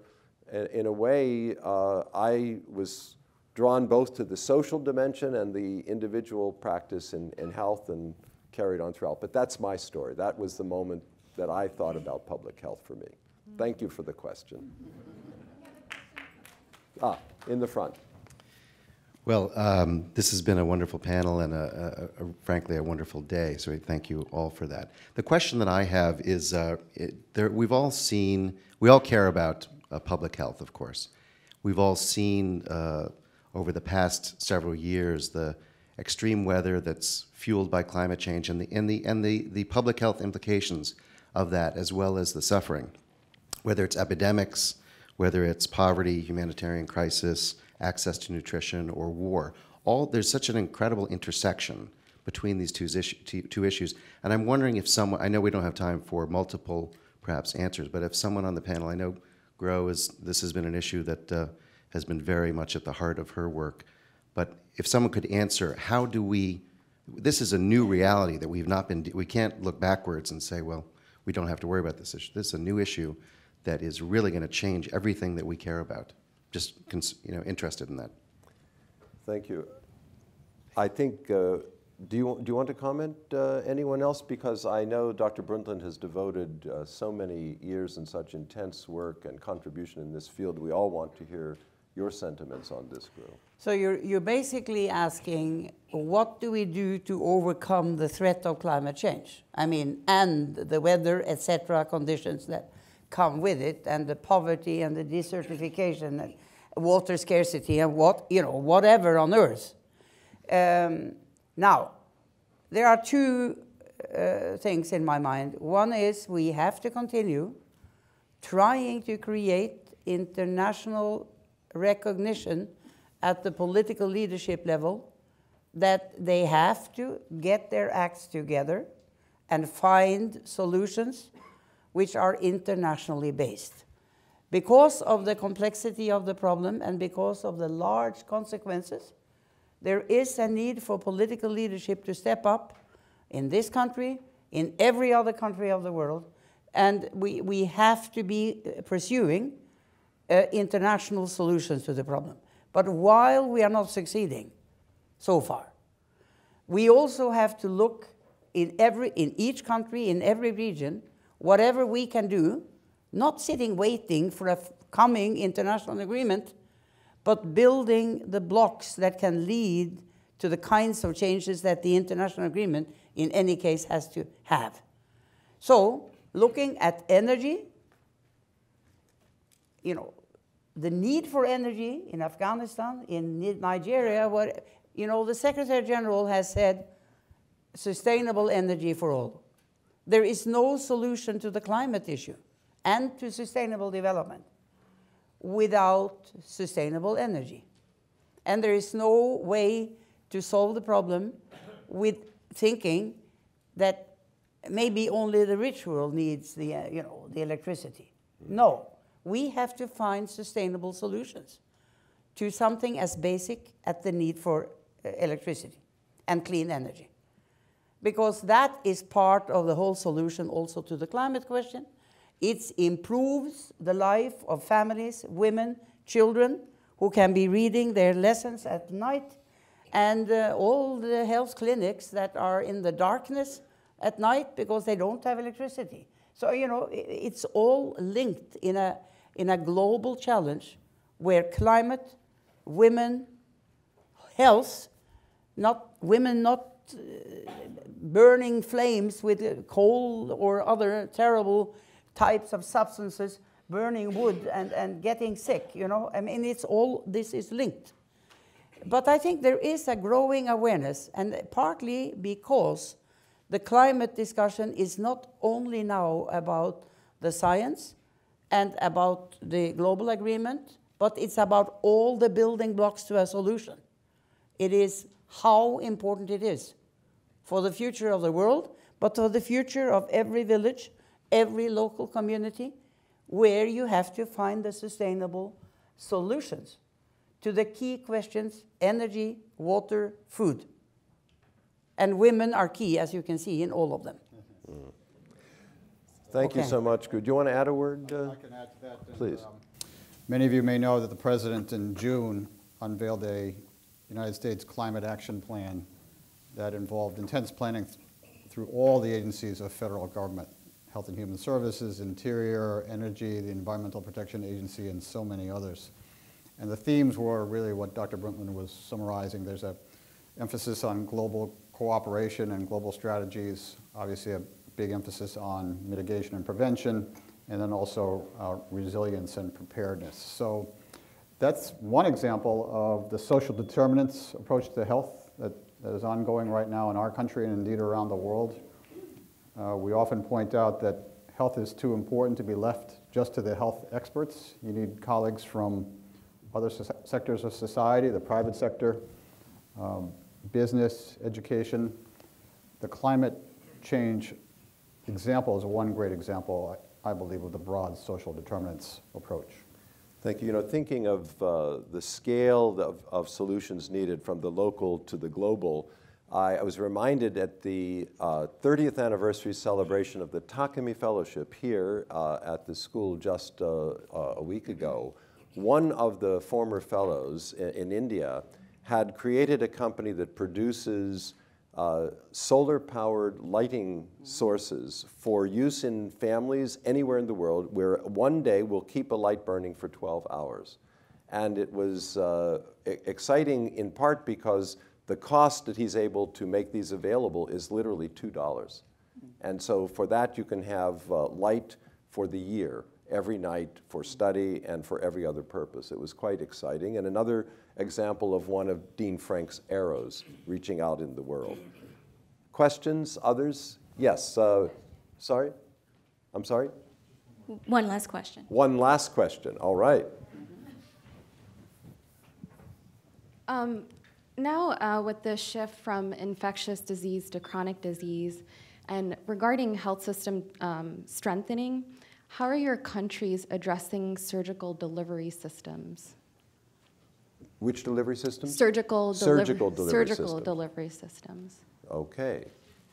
in a way, I was drawn both to the social dimension and the individual practice in health and carried on throughout. But that's my story. That was the moment that I thought about public health for me. Thank you for the question. In the front. Well, this has been a wonderful panel and frankly a wonderful day, so thank you all for that. The question that I have is, we all care about public health, of course. We've all seen over the past several years the extreme weather that's fueled by climate change and the public health implications of that, as well as the suffering, whether it's epidemics, whether it's poverty, humanitarian crisis, access to nutrition, or war. There's such an incredible intersection between these two issues. And I'm wondering if someone, I know we don't have time for multiple, perhaps, answers, but if someone on the panel, I know Gro, this has been an issue that has been very much at the heart of her work, but if someone could answer, this is a new reality that we can't look backwards and say, well, we don't have to worry about this issue. This is a new issue that is really going to change everything that we care about. Just interested in that. Thank you. I think, do you want to comment, anyone else? Because I know Dr. Brundtland has devoted so many years and such intense work and contribution in this field. We all want to hear your sentiments on this, Gro. So you're basically asking, what do we do to overcome the threat of climate change? I mean, and the weather, etc., conditions that come with it, and the poverty and the desertification and water scarcity and whatever on earth. Now, there are two things in my mind. One is we have to continue trying to create international recognition at the political leadership level that they have to get their acts together and find solutions which are internationally based. Because of the complexity of the problem and because of the large consequences, there is a need for political leadership to step up in this country, in every other country of the world, and we have to be pursuing international solutions to the problem. But while we are not succeeding so far, we also have to look in each country, in every region, whatever we can do, not sitting waiting for a coming international agreement, but building the blocks that can lead to the kinds of changes that the international agreement in any case has to have. So, looking at energy, the need for energy in Afghanistan, in Nigeria, the Secretary General has said sustainable energy for all. There is no solution to the climate issue and to sustainable development without sustainable energy. And there is no way to solve the problem with thinking that maybe only the rich world needs the electricity. No, we have to find sustainable solutions to something as basic as the need for electricity and clean energy. Because that is part of the whole solution also to the climate question. It improves the life of families, women, children, who can be reading their lessons at night, and all the health clinics that are in the darkness at night because they don't have electricity. So, you know, it's all linked in a global challenge where climate, women, health, women not burning flames with coal or other terrible types of substances, burning wood and getting sick, you know. I mean, this is linked. But I think there is a growing awareness, and partly because the climate discussion is not only now about the science and about the global agreement, but it's about all the building blocks to a solution. It is how important it is for the future of the world, but for the future of every village, every local community, where you have to find the sustainable solutions to the key questions: energy, water, food. And women are key, as you can see, in all of them. Mm. Thank you so much. Do you want to add a word? I can add to that. Please. Many of you may know that the President in June unveiled a United States Climate Action Plan that involved intense planning through all the agencies of federal government: Health and Human Services, Interior, Energy, the Environmental Protection Agency, and so many others. And the themes were really what Dr. Brundtland was summarizing. There's an emphasis on global cooperation and global strategies, obviously a big emphasis on mitigation and prevention, and then also resilience and preparedness. So that's one example of the social determinants approach to health that is ongoing right now in our country and indeed around the world. We often point out that health is too important to be left just to the health experts. You need colleagues from other sectors of society, the private sector, business, education. The climate change example is one great example, I believe, of the broad social determinants approach. Thank you. You know, thinking of the scale of solutions needed from the local to the global, I was reminded at the 30th anniversary celebration of the Takemi Fellowship here at the school just a week ago. One of the former fellows in India had created a company that produces solar-powered lighting sources for use in families anywhere in the world, where one day we'll keep a light burning for 12 hours. And it was exciting in part because the cost that he's able to make these available is literally $2. And so for that, you can have light for the year, every night, for study and for every other purpose. It was quite exciting. And another example of one of Dean Frank's arrows reaching out in the world. Questions? Others? Yes. Sorry? I'm sorry? One last question. One last question. All right. Now, with the shift from infectious disease to chronic disease, and regarding health system strengthening, how are your countries addressing surgical delivery systems? Which delivery systems? Surgical delivery systems. Okay.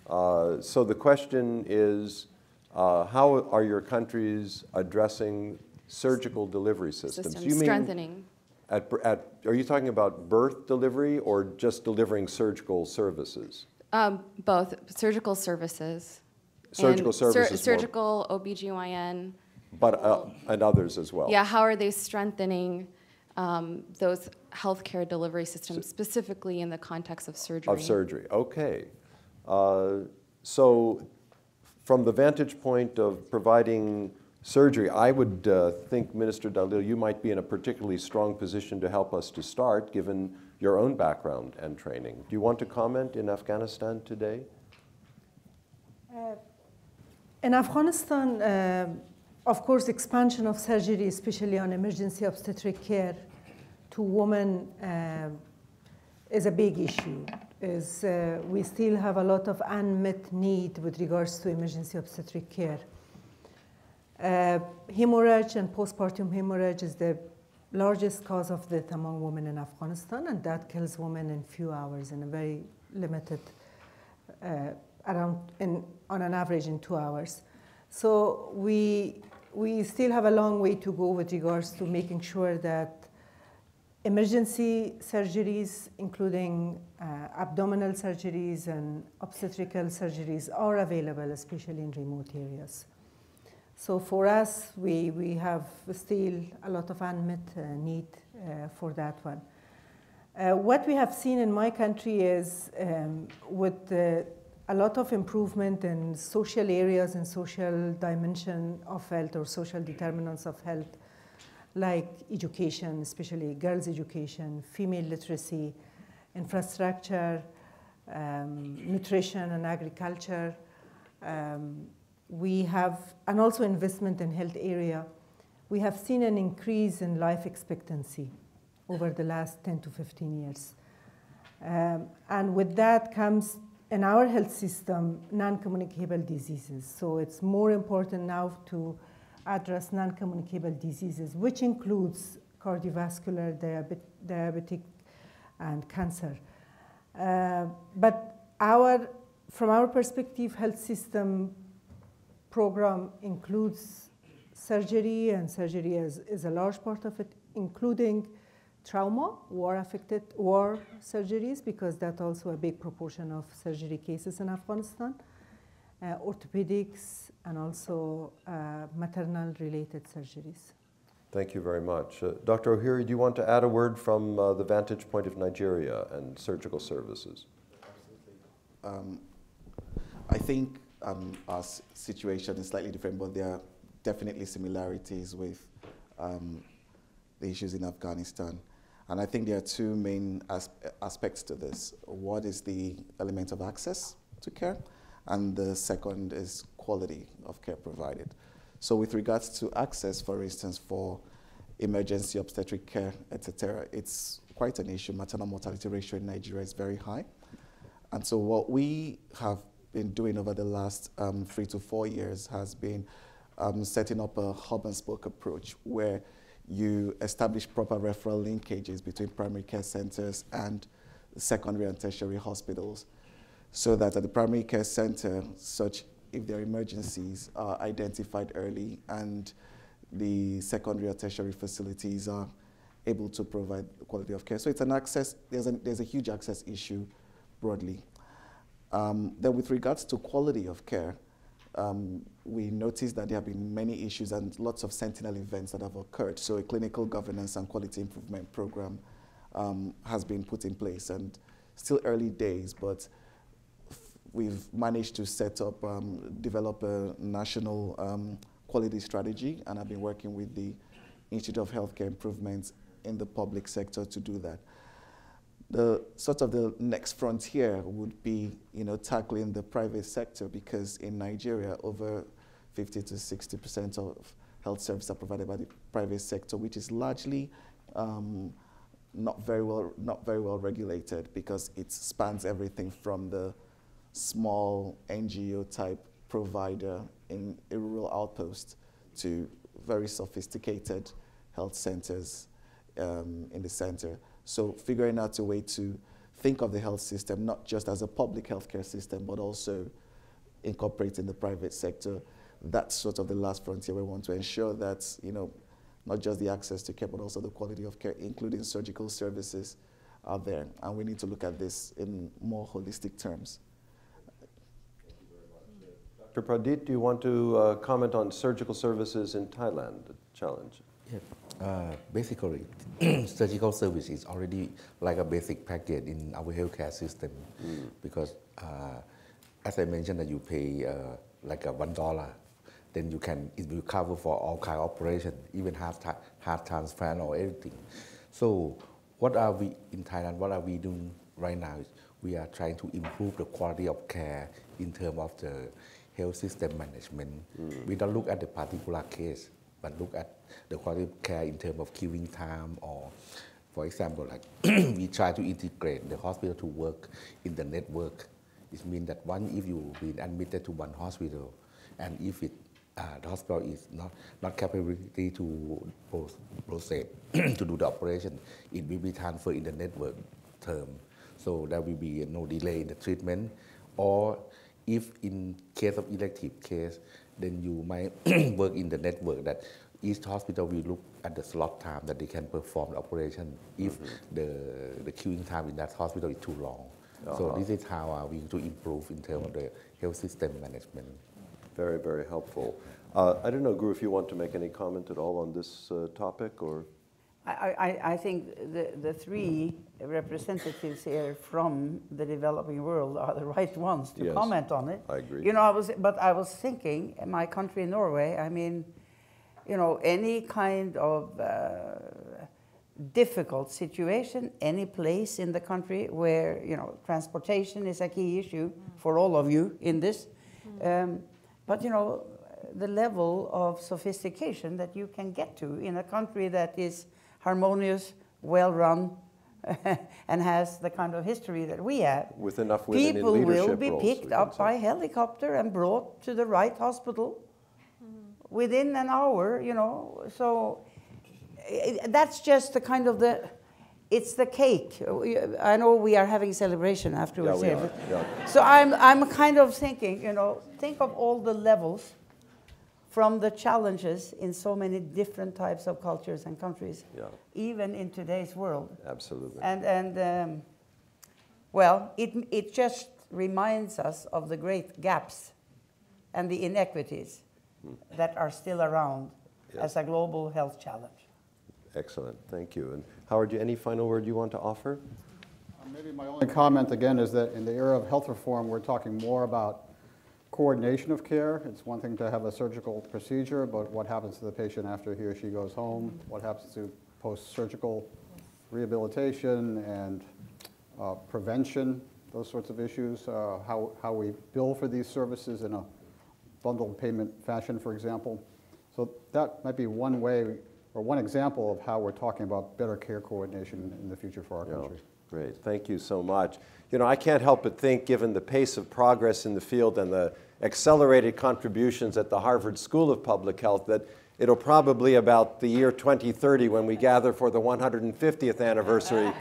So the question is, how are your countries addressing surgical delivery systems? You mean strengthening. Are you talking about birth delivery or just delivering surgical services? Both. Surgical services. Surgical services. Surgical, OBGYN. But, and others as well. Yeah, how are they strengthening those healthcare delivery systems, specifically in the context of surgery? Of surgery, okay. So from the vantage point of providing surgery, I would think, Minister Dalil, you might be in a particularly strong position to help us to start, given your own background and training. Do you want to comment in Afghanistan today? In Afghanistan, of course, expansion of surgery, especially on emergency obstetric care to women, is a big issue. We still have a lot of unmet need with regards to emergency obstetric care. Hemorrhage and postpartum hemorrhage is the largest cause of death among women in Afghanistan, and that kills women in few hours in a very limited, on an average in 2 hours. So we still have a long way to go with regards to making sure that emergency surgeries, including abdominal surgeries and obstetrical surgeries, are available, especially in remote areas. So for us, we have still a lot of unmet need for that one. What we have seen in my country is with a lot of improvement in social areas and social dimension of health or social determinants of health, like education, especially girls' education, female literacy, infrastructure, nutrition and agriculture. We have, and also investment in health area. We have seen an increase in life expectancy over the last 10 to 15 years. And with that comes, in our health system, non-communicable diseases. So it's more important now to address non-communicable diseases, which includes cardiovascular, diabetic, and cancer. But from our perspective, health system program includes surgery, and surgery is a large part of it, including trauma, war surgeries, because that's also a big proportion of surgery cases in Afghanistan, orthopedics, and also maternal-related surgeries. Thank you very much. Dr. Ohiri, do you want to add a word from the vantage point of Nigeria and surgical services? Absolutely. I think our situation is slightly different, but there are definitely similarities with the issues in Afghanistan. And I think there are two main aspects to this. One is the element of access to care, and the second is quality of care provided. So with regards to access, for instance, for emergency obstetric care, etc., it's quite an issue. Maternal mortality ratio in Nigeria is very high. And so what we have been doing over the last 3 to 4 years has been setting up a hub and spoke approach where you establish proper referral linkages between primary care centers and secondary and tertiary hospitals, so that at the primary care center, if there are emergencies, are identified early, and the secondary or tertiary facilities are able to provide the quality of care. So it's an access, there's a huge access issue broadly. Then with regards to quality of care, we noticed that there have been many issues and lots of sentinel events that have occurred. So a clinical governance and quality improvement program has been put in place, and still early days, but we've managed to set up, develop a national quality strategy, and I've been working with the Institute of Healthcare Improvements in the public sector to do that. The sort of the next frontier would be, tackling the private sector, because in Nigeria, over 50 to 60% of health services are provided by the private sector, which is largely not very well regulated, because it spans everything from the small NGO type provider in a rural outpost to very sophisticated health centers in the center. So figuring out a way to think of the health system not just as a public healthcare system, but also incorporating the private sector, that's sort of the last frontier. We want to ensure that, not just the access to care, but also the quality of care, including surgical services, are there. And we need to look at this in more holistic terms. Dr. Pradit, do you want to comment on surgical services in Thailand, the challenge? Yeah. Basically, surgical service is already like a basic package in our healthcare system, because as I mentioned, that you pay like $1, then it will cover for all kind of operation, even heart transplant or everything. So what are we in Thailand? What are we doing right now? We are trying to improve the quality of care in terms of the health system management. We don't look at the particular case, but look at the quality of care in terms of queuing time, or, for example, like we try to integrate the hospital to work in the network. It means that if you've been admitted to one hospital, and if the hospital is not capability to proceed to do the operation. It will be transferred in the network term. So there will be no delay in the treatment. Or if in case of elective case, then you might work in the network that each hospital will look at the slot time that they can perform the operation if the queuing time in that hospital is too long. So this is how we to improve in terms of the health system management. Very, very helpful. I don't know, Guru, if you want to make any comment at all on this topic, or? I think the three representatives here from the developing world are the right ones to comment on it. I agree. You know, I was thinking, in my country, Norway, I mean, you know, any kind of difficult situation, any place in the country where, you know, transportation is a key issue for all of you in this. But, you know, the level of sophistication that you can get to in a country that is harmonious, well-run, and has the kind of history that we have. With enough women in people leadership will be roles, picked up by helicopter and brought to the right hospital within an hour, you know. So that's just the kind of it's the cake. I know we are having celebration afterwards here. So I'm kind of thinking, you know, think of all the levels from the challenges in so many different types of cultures and countries, even in today's world. Absolutely. And well, it just reminds us of the great gaps and the inequities that are still around as a global health challenge. Excellent, thank you. And Howard, any final word you want to offer? Maybe my only comment again is that in the era of health reform, we're talking more about coordination of care. It's one thing to have a surgical procedure, but what happens to the patient after he or she goes home? What happens to post-surgical rehabilitation and prevention, those sorts of issues, how we bill for these services in a bundled payment fashion, for example. So that might be one way or one example of how we're talking about better care coordination in the future for our country. Great, thank you so much. You know, I can't help but think, given the pace of progress in the field and the accelerated contributions at the Harvard School of Public Health, that it'll probably about the year 2030 when we gather for the 150th anniversary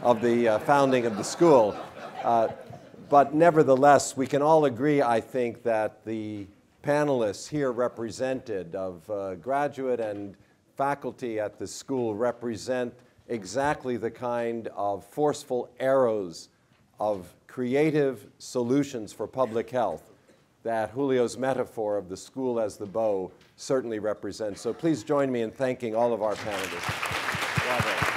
of the founding of the school. But nevertheless, we can all agree, I think, that the panelists here represented of graduate and faculty at the school represent exactly the kind of forceful arrows of creative solutions for public health that Julio's metaphor of the school as the bow certainly represents. So please join me in thanking all of our panelists. Bravo.